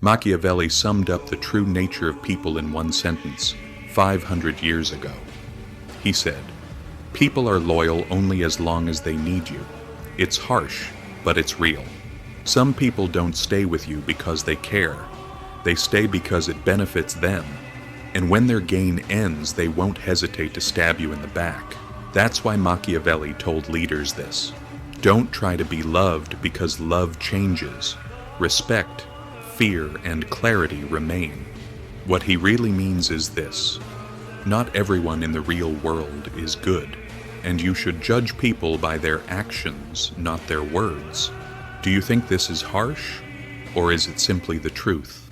Machiavelli summed up the true nature of people in one sentence 500 years ago. He said, "People are loyal only as long as they need you. It's harsh, but it's real. Some people don't stay with you because they care. They stay because it benefits them. And when their gain ends, they won't hesitate to stab you in the back." That's why Machiavelli told leaders this. Don't try to be loved because love changes. Respect, fear, and clarity remain. What he really means is this: not everyone in the real world is good, and you should judge people by their actions, not their words. Do you think this is harsh, or is it simply the truth?